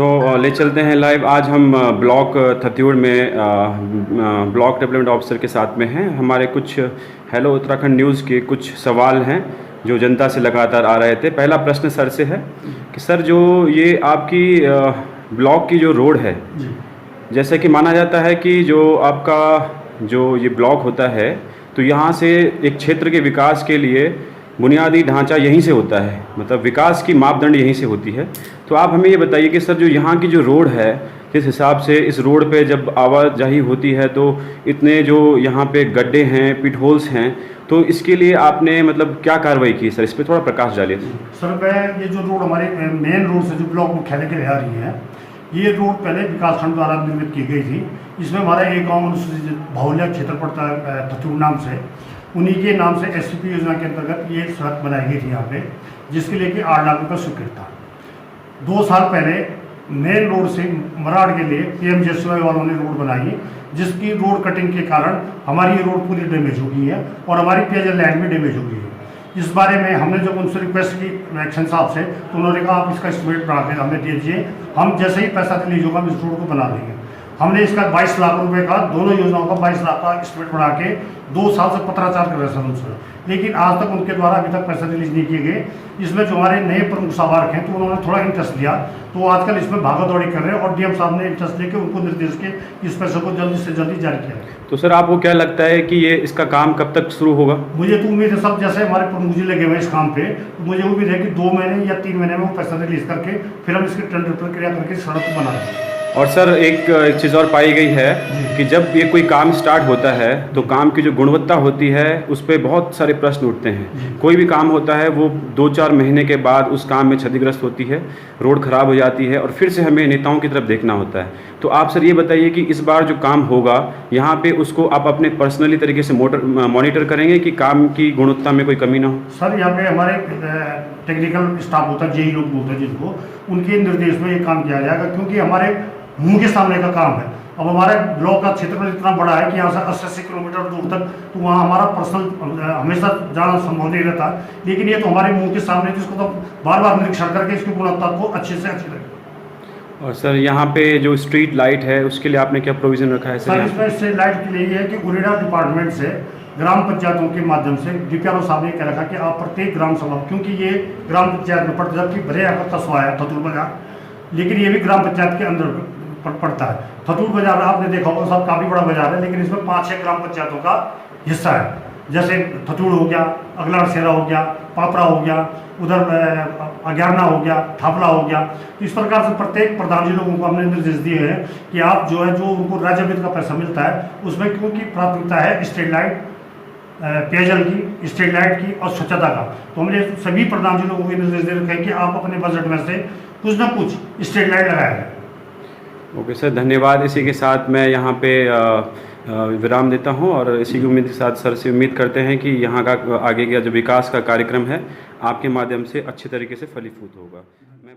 तो ले चलते हैं लाइव। आज हम ब्लॉक थत्यूड़ में ब्लॉक डेवलपमेंट ऑफिसर के साथ में हैं। हमारे कुछ हेलो उत्तराखंड न्यूज़ के कुछ सवाल हैं जो जनता से लगातार आ रहे थे। पहला प्रश्न सर से है कि सर, जो ये आपकी ब्लॉक की जो रोड है, जैसे कि माना जाता है कि जो आपका जो ये ब्लॉक होता है, तो यहाँ से एक क्षेत्र के विकास के लिए बुनियादी ढांचा यहीं से होता है, मतलब विकास की मापदंड यहीं से होती है। तो आप हमें ये बताइए कि सर, जो यहाँ की जो रोड है, जिस हिसाब से इस रोड पे जब आवाजाही होती है तो इतने जो यहाँ पे गड्ढे हैं, पिट होल्स हैं, तो इसके लिए आपने मतलब क्या कार्रवाई की सर? इस पर थोड़ा प्रकाश डालिए सर। मैं ये जो रोड हमारे मेन रोड से जो ब्लॉक मुख्यालय के लिए आ रही है, ये रोड पहले विकासखंड द्वारा निर्मित की गई थी। इसमें हमारा एक गाँव अनुसूचित बाहुल्य क्षेत्र पड़ता है थत्यूड़ नाम से, उन्हीं के नाम से SCP योजना के अंतर्गत ये सड़क बनाई गई थी यहाँ पे, जिसके लिए कि 8 लाख रुपये स्वीकृत था। 2 साल पहले मेन रोड से मराड़ के लिए PMJSY वालों ने रोड बनाई, जिसकी रोड कटिंग के कारण हमारी ये रोड पूरी डैमेज हो गई है और हमारी पेयजल लाइन भी डैमेज हो गई है। इस बारे में हमने जब उनसे रिक्वेस्ट की एक्शन साहब से, तो उन्होंने कहा आप इसका एस्टिमेट बना के हमें दीजिए, हम जैसे ही पैसा रिलीज होगा हम इस रोड को बना देंगे। हमने इसका 22 लाख रुपए का, दोनों योजनाओं का 22 लाख का एस्टिमेट बना के 2 साल से पत्राचार कर रहे हैं उनसे, लेकिन आज तक उनके द्वारा अभी तक पैसा रिलीज नहीं किए गए। इसमें जो हमारे नए प्रमुख सवारक हैं, तो उन्होंने थोड़ा इंटरेस्ट लिया, तो आजकल इसमें भागा दौड़ी कर रहे हैं और DM साहब ने इंटरेस्ट लेके उनको निर्देश के इस पैसे को जल्दी से जल्दी जारी किया है। तो सर, आपको क्या लगता है कि ये इसका काम कब तक शुरू होगा? मुझे तो उम्मीद है सब, जैसे हमारे प्रमुख जी लगे हुए इस काम पे, तो मुझे उम्मीद है कि 2 महीने या 3 महीने में वो पैसा रिलीज करके फिर हम इसकी टेंडर प्रक्रिया करके सड़क को बना देंगे। और सर, एक चीज़ और पाई गई है कि जब ये कोई काम स्टार्ट होता है तो काम की जो गुणवत्ता होती है उस पर बहुत सारे प्रश्न उठते हैं। कोई भी काम होता है वो 2-4 महीने के बाद उस काम में क्षतिग्रस्त होती है, रोड ख़राब हो जाती है और फिर से हमें नेताओं की तरफ देखना होता है। तो आप सर ये बताइए कि इस बार जो काम होगा यहाँ पे, उसको आप अपने पर्सनली तरीके से मॉनिटर करेंगे कि काम की गुणवत्ता में कोई कमी ना हो? सर, यहाँ पे हमारे टेक्निकल स्टाफ होता है, JE लोग बोलते हैं जिनको, उनके निर्देश में ये काम किया जाएगा, क्योंकि हमारे मुंह के सामने का काम है। अब हमारे ब्लॉक का क्षेत्र इतना बड़ा है कि यहाँ से 80 किलोमीटर दूर तक, तो वहाँ हमारा पर्सनल हमेशा जाना संभव नहीं रहता, लेकिन ये तो हमारे मुंह के सामने, जिसको तो बार बार निरीक्षण करके इसकी गुणवत्ता को अच्छे से अच्छी लगे। और सर, यहाँ पे जो स्ट्रीट लाइट है उसके लिए आपने क्या प्रोविज़न रखा है सर? इसमें स्ट्रीट लाइट के लिए है कि उरेडा डिपार्टमेंट से ग्राम पंचायतों के माध्यम से DPRO साहब ने कह रखा कि आप प्रत्येक ग्राम सभा, क्योंकि ये ग्राम पंचायत में पड़ता है, जबकि भरे का कस्बा है थत्यूड़ बाजार, लेकिन ये भी ग्राम पंचायत के अंदर पड़ता है। थत्यूड़ बाजार आपने देखा होगा सब, काफ़ी बड़ा बाजार है, लेकिन इसमें 5-6 ग्राम पंचायतों का हिस्सा है, जैसे थत्यूड़ हो गया, अगलासेरा हो गया, पापड़ा हो गया, उधर अग्यारना हो गया, थापला हो गया। तो इस प्रकार से प्रत्येक प्रधान जी लोगों को हमने निर्देश दिए हैं कि आप जो है, जो उनको राज्य वित्त का पैसा मिलता है उसमें, क्योंकि प्राथमिकता है स्ट्रीट लाइट, पेयजल की, स्ट्रीट लाइट की और स्वच्छता का, तो हमने सभी प्रधान जी लोगों को निर्देश दे रखे हैं कि आप अपने बजट में से कुछ ना कुछ स्ट्रीट लाइट लगाएं। ओके सर, धन्यवाद। इसी के साथ मैं यहाँ पे विराम देता हूँ और इसी की उम्मीद के साथ सर से उम्मीद करते हैं कि यहाँ का आगे का जो विकास का कार्यक्रम है आपके माध्यम से अच्छे तरीके से फलीभूत होगा। मैं